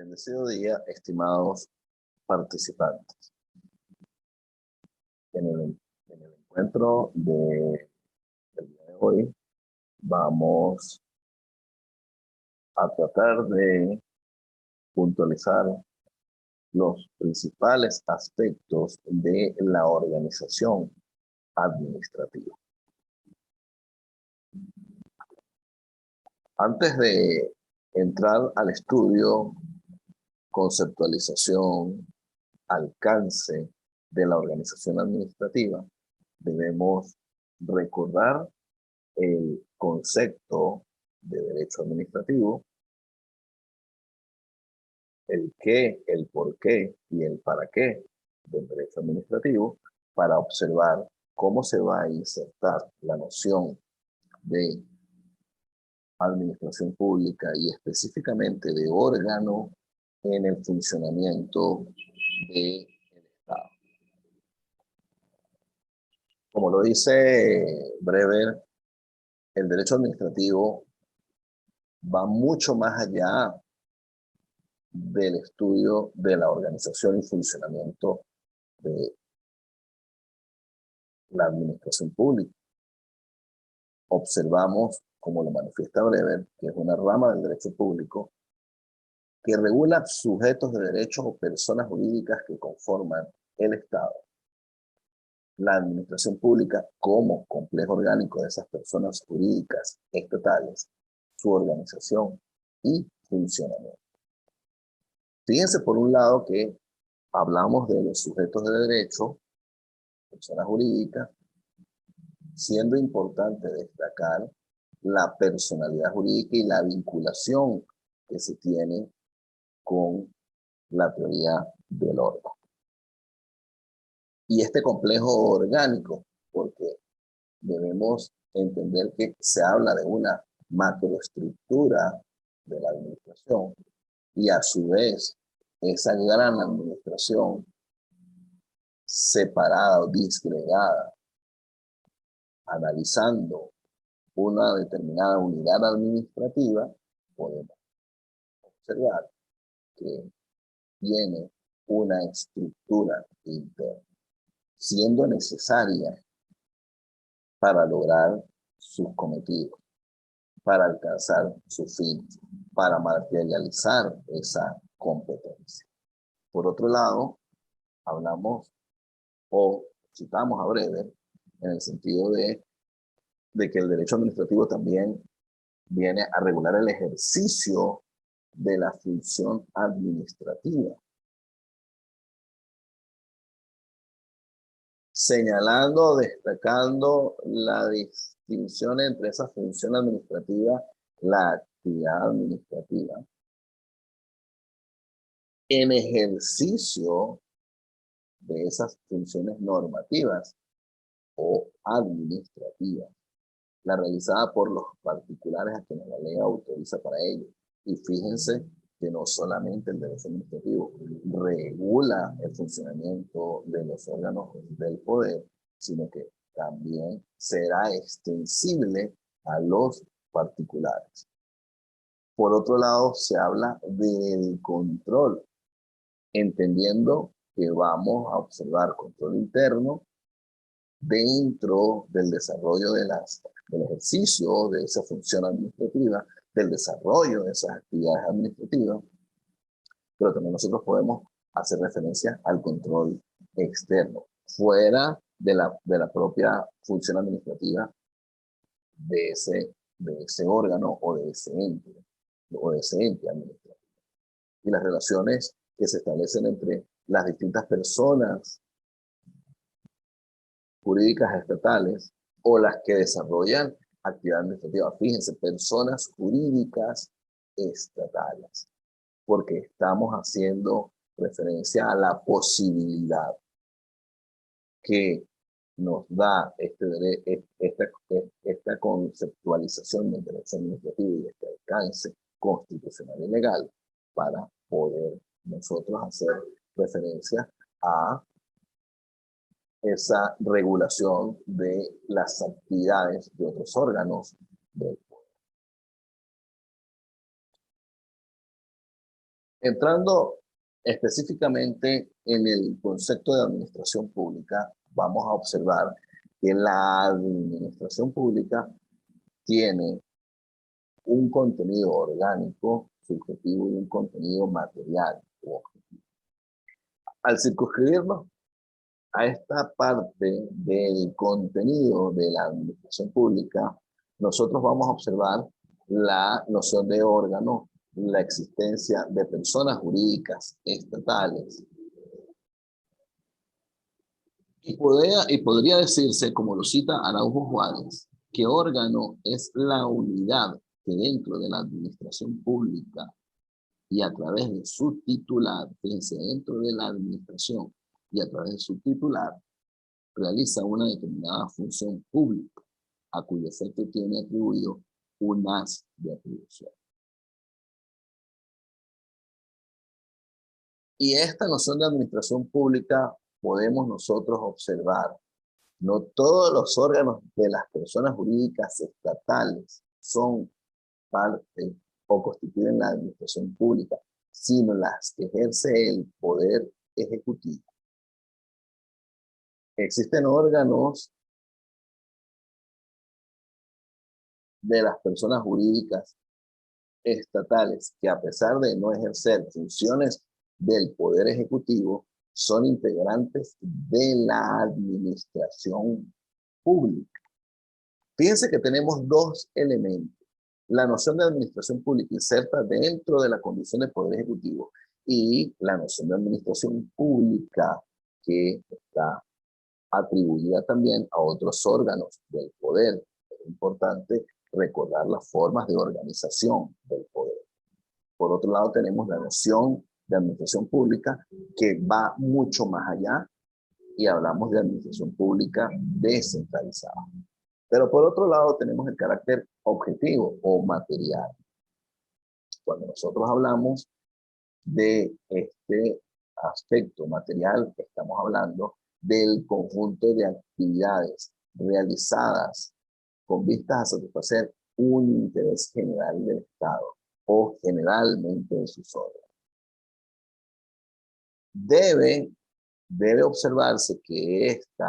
Bendecido día, estimados participantes. En el encuentro del día de hoy vamos a tratar de puntualizar los principales aspectos de la organización administrativa. Antes de entrar al estudio, conceptualización, alcance de la organización administrativa, debemos recordar el concepto de derecho administrativo, el qué, el por qué y el para qué del derecho administrativo, para observar cómo se va a insertar la noción de administración pública y específicamente de órgano en el funcionamiento del Estado. Como lo dice Brever, el derecho administrativo va mucho más allá del estudio de la organización y funcionamiento de la administración pública. Observamos, como lo manifiesta Brever, que es una rama del derecho público que regula sujetos de derechos o personas jurídicas que conforman el Estado. La administración pública como complejo orgánico de esas personas jurídicas estatales, su organización y funcionamiento. Fíjense por un lado que hablamos de los sujetos de derecho, personas jurídicas, siendo importante destacar la personalidad jurídica y la vinculación que se tiene con la teoría del orden. Y este complejo orgánico, porque debemos entender que se habla de una macroestructura de la administración y a su vez esa gran administración separada o disgregada, analizando una determinada unidad administrativa, podemos observar que tiene una estructura interna, siendo necesaria para lograr sus cometidos, para alcanzar su fin, para materializar esa competencia. Por otro lado, hablamos o citamos a Brever en el sentido de que el derecho administrativo también viene a regular el ejercicio de la función administrativa, señalando, destacando la distinción entre esa función administrativa, la actividad administrativa, en ejercicio de esas funciones normativas o administrativas, la realizada por los particulares a quienes la ley autoriza para ello. Y fíjense que no solamente el derecho administrativo regula el funcionamiento de los órganos del poder, sino que también será extensible a los particulares. Por otro lado, se habla del control, entendiendo que vamos a observar control interno dentro del desarrollo del ejercicio de esa función administrativa, del desarrollo de esas actividades administrativas, pero también nosotros podemos hacer referencia al control externo, fuera de la propia función administrativa de ese órgano o de ese ente administrativo. Y las relaciones que se establecen entre las distintas personas jurídicas estatales o las que desarrollan actividad administrativa. Fíjense, personas jurídicas estatales, porque estamos haciendo referencia a la posibilidad que nos da esta conceptualización del derecho administrativo y este alcance constitucional y legal para poder nosotros hacer referencia a esa regulación de las actividades de otros órganos del poder. Entrando específicamente en el concepto de administración pública, vamos a observar que la administración pública tiene un contenido orgánico, subjetivo y un contenido material. Al circunscribirnos a esta parte del contenido de la administración pública, nosotros vamos a observar la noción de órgano, la existencia de personas jurídicas estatales. Y podría decirse, como lo cita Araujo Juárez, que órgano es la unidad que dentro de la administración pública y a través de su titular, fíjense, dentro de la administración y a través de su titular, realiza una determinada función pública, a cuyo efecto tiene atribuido un haz de atribución. Y esta noción de administración pública podemos nosotros observar. No todos los órganos de las personas jurídicas estatales son parte o constituyen la administración pública, sino las que ejerce el poder ejecutivo. Existen órganos de las personas jurídicas estatales que, a pesar de no ejercer funciones del poder ejecutivo, son integrantes de la administración pública. Fíjense que tenemos dos elementos. La noción de administración pública inserta dentro de la condición de poder ejecutivo y la noción de administración pública que está atribuida también a otros órganos del poder. Es importante recordar las formas de organización del poder. Por otro lado, tenemos la noción de administración pública que va mucho más allá y hablamos de administración pública descentralizada. Pero por otro lado, tenemos el carácter objetivo o material. Cuando nosotros hablamos de este aspecto material, estamos hablando del conjunto de actividades realizadas con vistas a satisfacer un interés general del Estado o generalmente de sus órganos. Debe observarse que este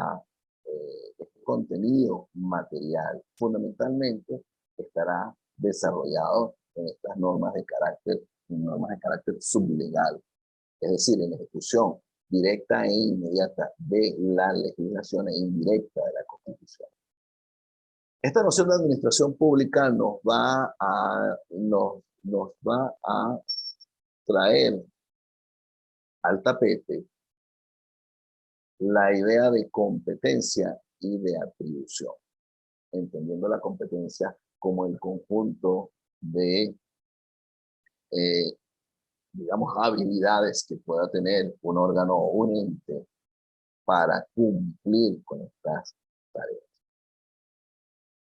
contenido material fundamentalmente estará desarrollado en estas normas de carácter sublegal, es decir, en ejecución directa e inmediata de la legislación e indirecta de la Constitución. Esta noción de administración pública nos va a traer al tapete la idea de competencia y de atribución, entendiendo la competencia como el conjunto de, digamos, habilidades que pueda tener un órgano o un ente para cumplir con estas tareas.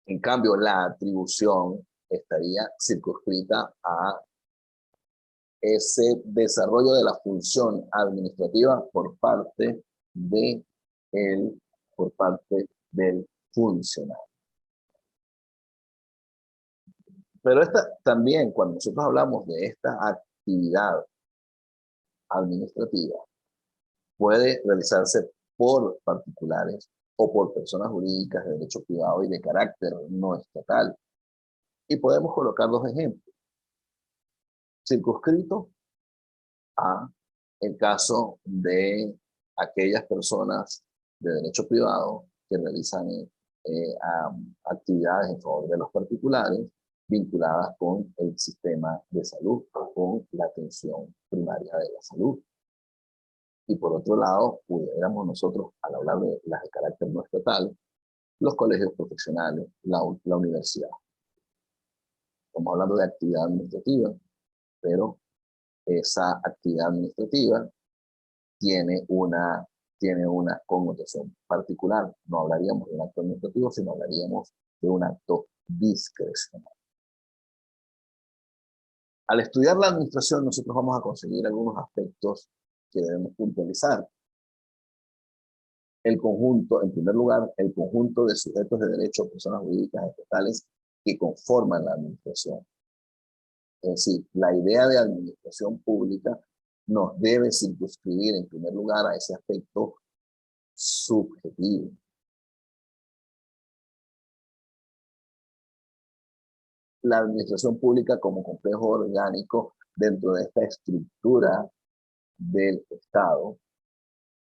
En cambio, la atribución estaría circunscrita a ese desarrollo de la función administrativa por parte del funcionario. Pero también, cuando nosotros hablamos de esta actividad administrativa, puede realizarse por particulares o por personas jurídicas de derecho privado y de carácter no estatal. Y podemos colocar dos ejemplos. Circunscrito a el caso de aquellas personas de derecho privado que realizan actividades en favor de los particulares vinculadas con el sistema de salud o con la atención primaria de la salud. Y por otro lado, pudiéramos nosotros, al hablar de las de carácter no estatal, los colegios profesionales, la universidad. Estamos hablando de actividad administrativa, pero esa actividad administrativa tiene una connotación particular. No hablaríamos de un acto administrativo, sino hablaríamos de un acto discrecional. Al estudiar la administración, nosotros vamos a conseguir algunos aspectos que debemos puntualizar. El conjunto, en primer lugar, el conjunto de sujetos de derecho, personas jurídicas estatales que conforman la administración. Es decir, la idea de administración pública nos debe circunscribir en primer lugar a ese aspecto subjetivo. La administración pública como complejo orgánico dentro de esta estructura del Estado.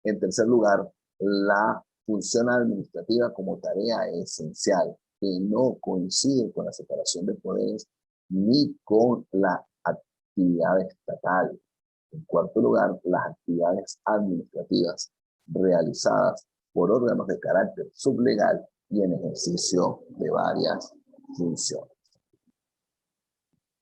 En tercer lugar, la función administrativa como tarea esencial, que no coincide con la separación de poderes ni con la actividad estatal. En cuarto lugar, las actividades administrativas realizadas por órganos de carácter sublegal y en ejercicio de varias funciones.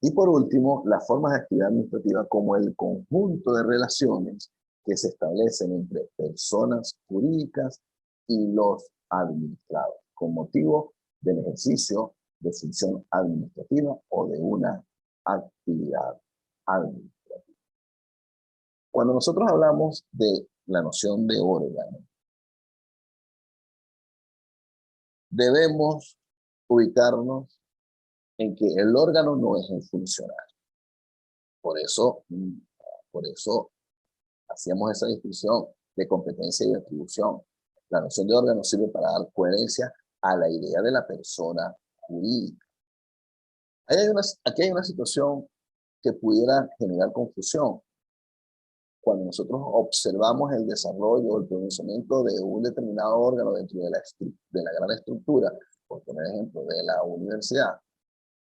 Y por último, las formas de actividad administrativa como el conjunto de relaciones que se establecen entre personas jurídicas y los administrados, con motivo del ejercicio de función administrativa o de una actividad administrativa. Cuando nosotros hablamos de la noción de órgano, debemos ubicarnos en que el órgano no es un funcionario. Por eso hacíamos esa distinción de competencia y de atribución. La noción de órgano sirve para dar coherencia a la idea de la persona jurídica. Aquí hay una situación que pudiera generar confusión. Cuando nosotros observamos el desarrollo, el pronunciamiento de un determinado órgano dentro de la gran estructura, por poner ejemplo, de la universidad,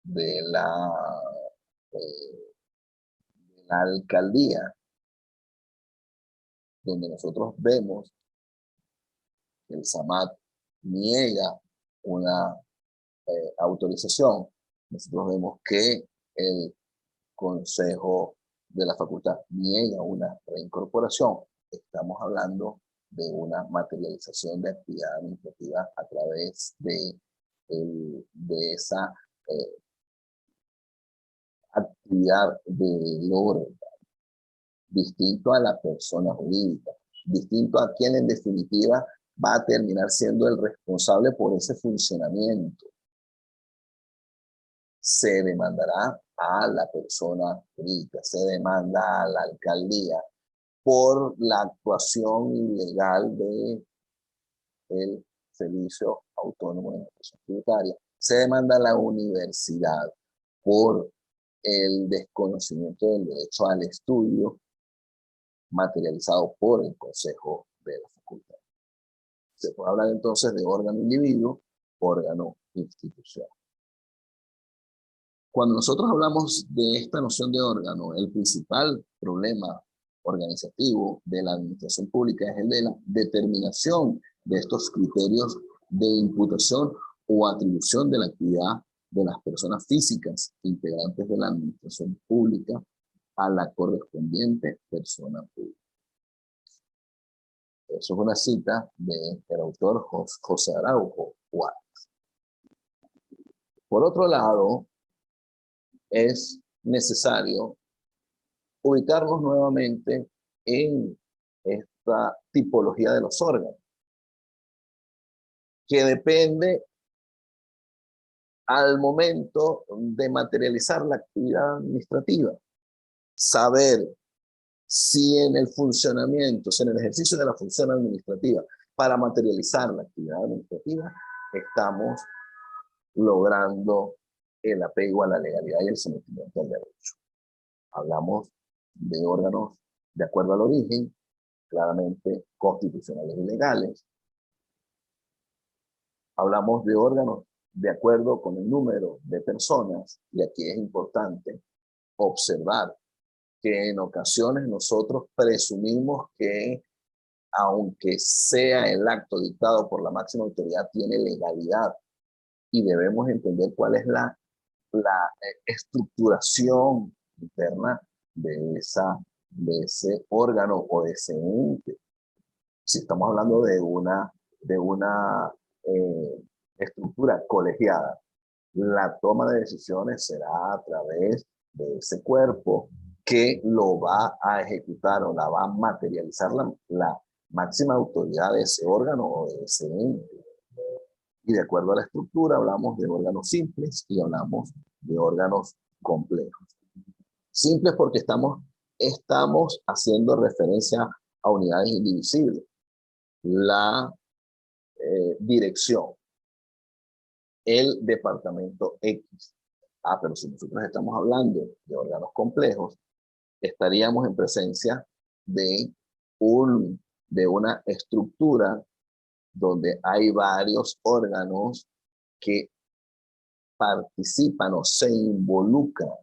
de la alcaldía, donde nosotros vemos que el SAMAT niega una autorización, nosotros vemos que el Consejo de la Facultad niega una reincorporación. Estamos hablando de una materialización de actividad administrativa a través de esa actividad del órgano, distinto a la persona jurídica, distinto a quien en definitiva va a terminar siendo el responsable por ese funcionamiento. Se demandará a la persona jurídica, se demanda a la alcaldía por la actuación ilegal del servicio autónomo de administración tributaria. Se demanda a la universidad por el desconocimiento del derecho al estudio materializado por el Consejo de la Facultad. Se puede hablar entonces de órgano individuo, órgano institución. Cuando nosotros hablamos de esta noción de órgano, el principal problema organizativo de la administración pública es el de la determinación de estos criterios de imputación o atribución de la actividad de las personas físicas integrantes de la administración pública a la correspondiente persona pública. Eso es una cita del autor José Araujo Juárez. Por otro lado, es necesario ubicarnos nuevamente en esta tipología de los órganos, que depende al momento de materializar la actividad administrativa. Saber si en el funcionamiento, si en el ejercicio de la función administrativa para materializar la actividad administrativa, estamos logrando el apego a la legalidad y el sometimiento al derecho. Hablamos de órganos de acuerdo al origen, claramente constitucionales y legales. Hablamos de órganos de acuerdo con el número de personas, y aquí es importante observar que en ocasiones nosotros presumimos que, aunque sea el acto dictado por la máxima autoridad, tiene legalidad, y debemos entender cuál es la estructuración interna de ese órgano o de ese ente. Si estamos hablando de una estructura colegiada, la toma de decisiones será a través de ese cuerpo que lo va a ejecutar o la va a materializar la máxima autoridad de ese órgano o de ese ente. Y de acuerdo a la estructura hablamos de órganos simples y hablamos de órganos complejos. Simples porque estamos haciendo referencia a unidades indivisibles. La dirección, el departamento X. Pero si nosotros estamos hablando de órganos complejos, estaríamos en presencia de, de una estructura donde hay varios órganos que participan o se involucran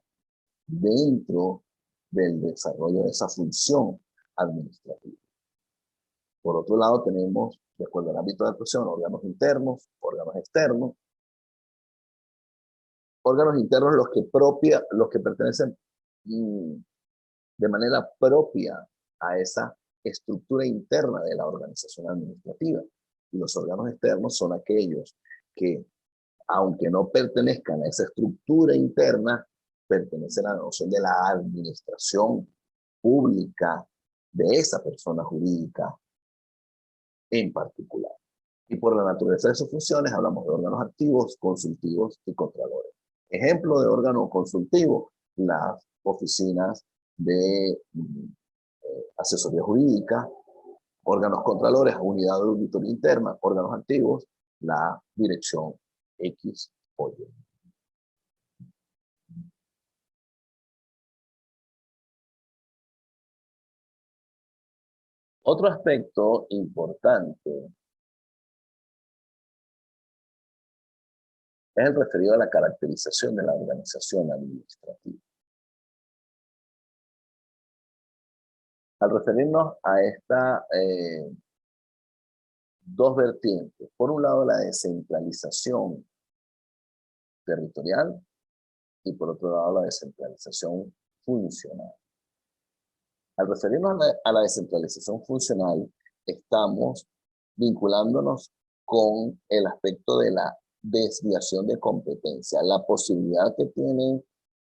dentro del desarrollo de esa función administrativa. Por otro lado, tenemos, de acuerdo al ámbito de actuación, órganos internos, órganos externos. Órganos internos los que pertenecen de manera propia a esa estructura interna de la organización administrativa. Y los órganos externos son aquellos que, aunque no pertenezcan a esa estructura interna, pertenecen a la noción de la administración pública de esa persona jurídica en particular. Y por la naturaleza de sus funciones hablamos de órganos activos, consultivos y controladores. Ejemplo de órgano consultivo, las oficinas de asesoría jurídica, órganos contralores, unidad de auditoría interna, órganos activos, la dirección X o Y. Otro aspecto importante es el referido a la caracterización de la organización administrativa. Al referirnos a esta dos vertientes, por un lado la descentralización territorial y por otro lado la descentralización funcional. Al referirnos a la descentralización funcional, estamos vinculándonos con el aspecto de la desviación de competencia, la posibilidad que tiene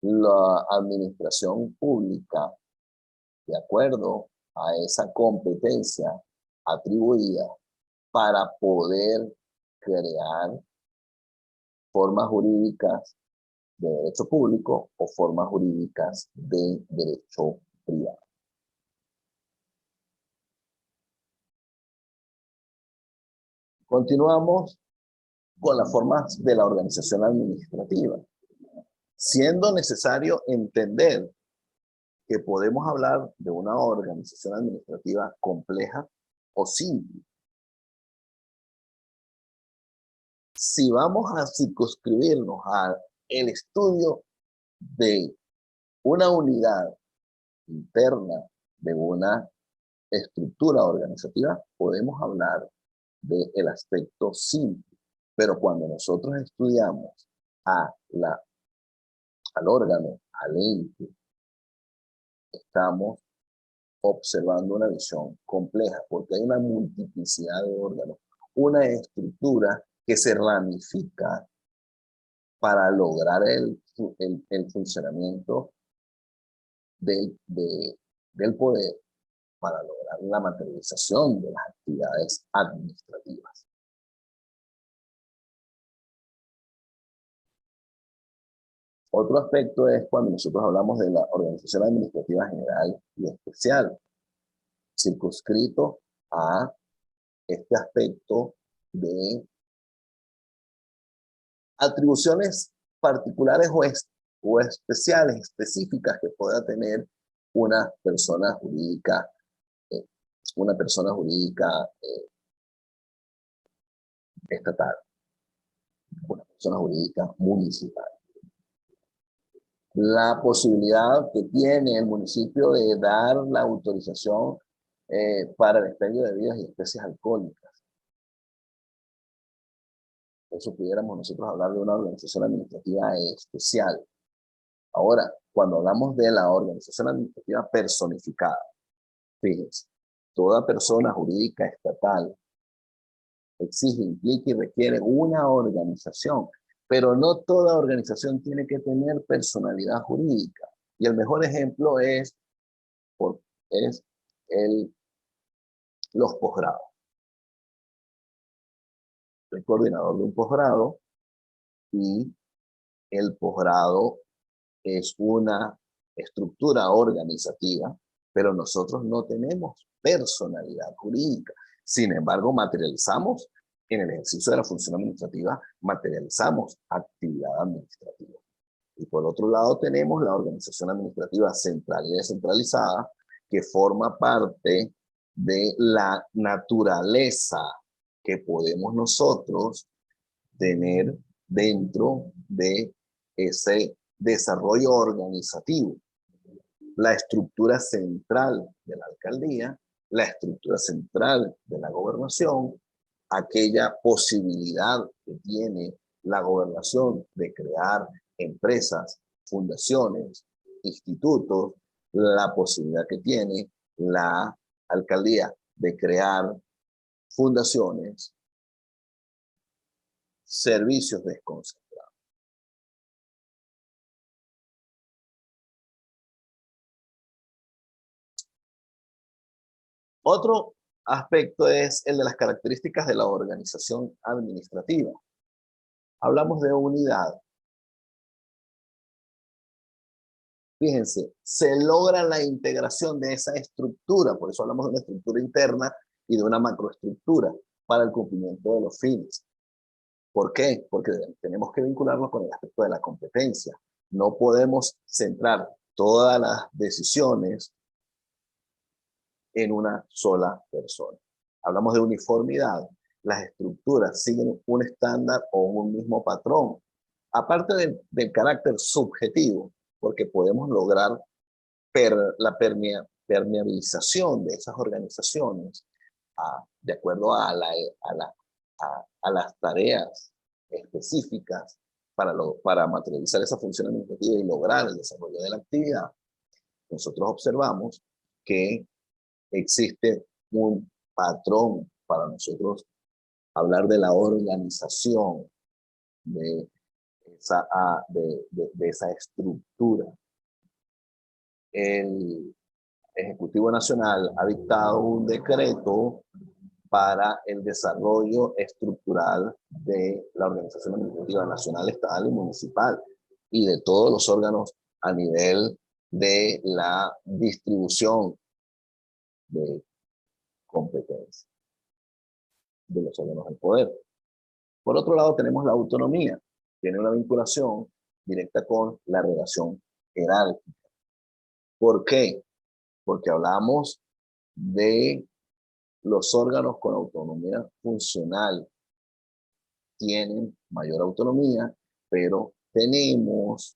la administración pública, de acuerdo a esa competencia atribuida, para poder crear formas jurídicas de derecho público o formas jurídicas de derecho privado. Continuamos con las formas de la organización administrativa, siendo necesario entender que podemos hablar de una organización administrativa compleja o simple. Si vamos a circunscribirnos al estudio de una unidad interna de una estructura organizativa, podemos hablar del aspecto simple. Pero cuando nosotros estudiamos al órgano, al ente, estamos observando una visión compleja, porque hay una multiplicidad de órganos, una estructura que se ramifica para lograr el funcionamiento del poder, para lograr la materialización de las actividades administrativas. Otro aspecto es cuando nosotros hablamos de la organización administrativa general y especial, circunscrito a este aspecto de atribuciones particulares o especiales, específicas que pueda tener una persona jurídica, estatal, una persona jurídica municipal. La posibilidad que tiene el municipio de dar la autorización para el expendio de bebidas y especies alcohólicas. Eso pudiéramos nosotros hablar de una organización administrativa especial. Ahora, cuando hablamos de la organización administrativa personificada, fíjense, toda persona jurídica estatal exige, implica y requiere una organización, pero no toda organización tiene que tener personalidad jurídica. Y el mejor ejemplo es los posgrados. El coordinador de un posgrado, y el posgrado es una estructura organizativa, pero nosotros no tenemos personalidad jurídica. Sin embargo, materializamos en el ejercicio de la función administrativa, materializamos actividad administrativa. Y por otro lado tenemos la organización administrativa central y descentralizada, que forma parte de la naturaleza que podemos nosotros tener dentro de ese desarrollo organizativo. La estructura central de la alcaldía, la estructura central de la gobernación, aquella posibilidad que tiene la gobernación de crear empresas, fundaciones, institutos, la posibilidad que tiene la alcaldía de crear fundaciones, servicios desconcentrados. Otro aspecto es el de las características de la organización administrativa. Hablamos de unidad. Fíjense, se logra la integración de esa estructura, por eso hablamos de una estructura interna y de una macroestructura para el cumplimiento de los fines. ¿Por qué? Porque tenemos que vincularlo con el aspecto de la competencia. No podemos centrar todas las decisiones en una sola persona. Hablamos de uniformidad. Las estructuras siguen un estándar o un mismo patrón. Aparte del carácter subjetivo, porque podemos lograr la permeabilización de esas organizaciones de acuerdo a las tareas específicas para materializar esa función administrativa y lograr el desarrollo de la actividad. Nosotros observamos que existe un patrón para nosotros hablar de la organización de esa estructura. El Ejecutivo Nacional ha dictado un decreto para el desarrollo estructural de la organización administrativa nacional, estatal y municipal, y de todos los órganos a nivel de la distribución de competencia de los órganos del poder. Por otro lado, tenemos la autonomía. Tiene una vinculación directa con la relación jerárquica. ¿Por qué? Porque hablamos de los órganos con autonomía funcional. Tienen mayor autonomía, pero tenemos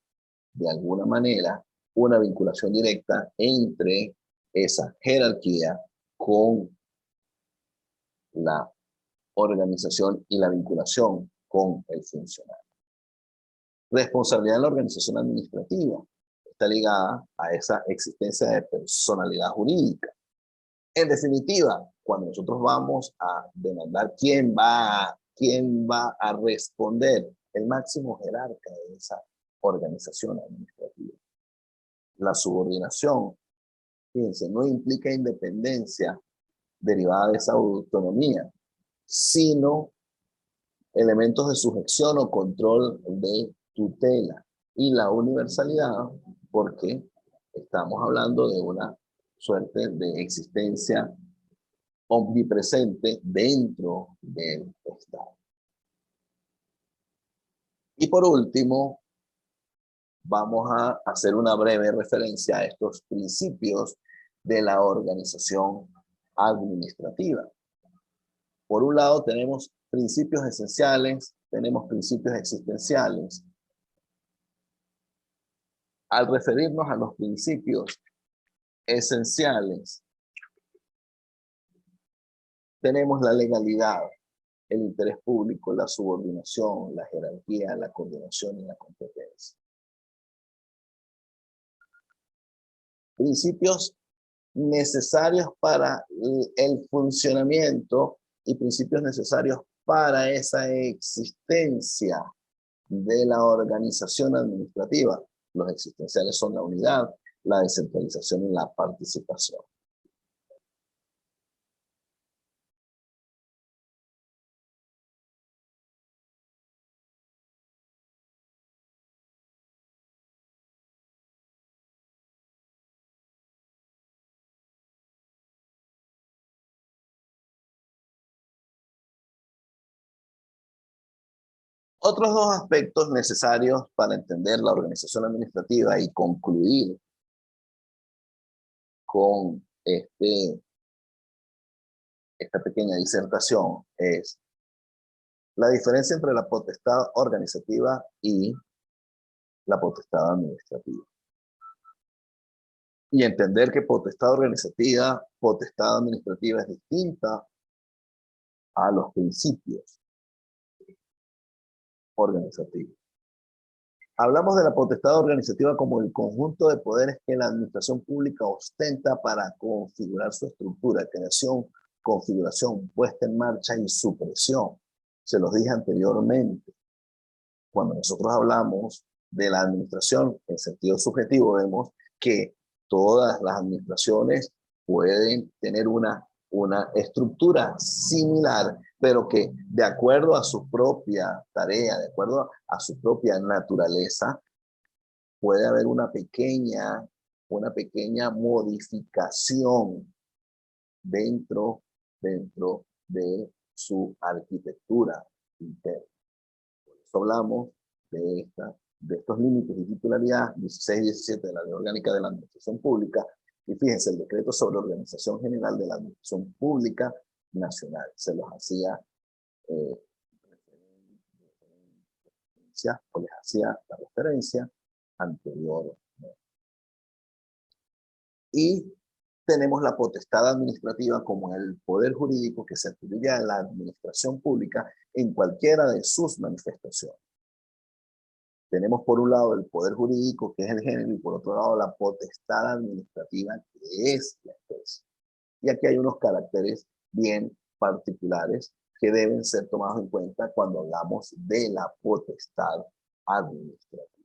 de alguna manera una vinculación directa entre esa jerarquía con la organización y la vinculación con el funcionario. Responsabilidad de la organización administrativa está ligada a esa existencia de personalidad jurídica. En definitiva, cuando nosotros vamos a demandar quién va a responder, el máximo jerarca de esa organización administrativa. La subordinación, fíjense, no implica independencia derivada de esa autonomía, sino elementos de sujeción o control de tutela. Y la universalidad, porque estamos hablando de una suerte de existencia omnipresente dentro del Estado. Y por último, vamos a hacer una breve referencia a estos principios de la organización administrativa. Por un lado tenemos principios esenciales, tenemos principios existenciales. Al referirnos a los principios esenciales, tenemos la legalidad, el interés público, la subordinación, la jerarquía, la coordinación y la competencia. Principios necesarios para el funcionamiento y principios necesarios para esa existencia de la organización administrativa. Los existenciales son la unidad, la descentralización y la participación. Otros dos aspectos necesarios para entender la organización administrativa y concluir con esta pequeña disertación es la diferencia entre la potestad organizativa y la potestad administrativa. Y entender que potestad organizativa, potestad administrativa es distinta a los principios organizativos. Hablamos de la potestad organizativa como el conjunto de poderes que la administración pública ostenta para configurar su estructura, creación, configuración, puesta en marcha y supresión. Se los dije anteriormente. Cuando nosotros hablamos de la administración en sentido subjetivo, vemos que todas las administraciones pueden tener una estructura similar, pero que de acuerdo a su propia tarea, de acuerdo a su propia naturaleza, puede haber una pequeña modificación dentro de su arquitectura interna. Por eso hablamos de estos límites de titularidad 16 y 17 de la Ley Orgánica de la Administración Pública. Y fíjense, el decreto sobre organización general de la Administración Pública Nacional. Se los hacía o les hacía la referencia anterior. Y tenemos la potestad administrativa como el poder jurídico que se atribuye a la administración pública en cualquiera de sus manifestaciones. Tenemos por un lado el poder jurídico, que es el género, y por otro lado la potestad administrativa, que es la especie. Y aquí hay unos caracteres bien particulares que deben ser tomados en cuenta cuando hablamos de la potestad administrativa.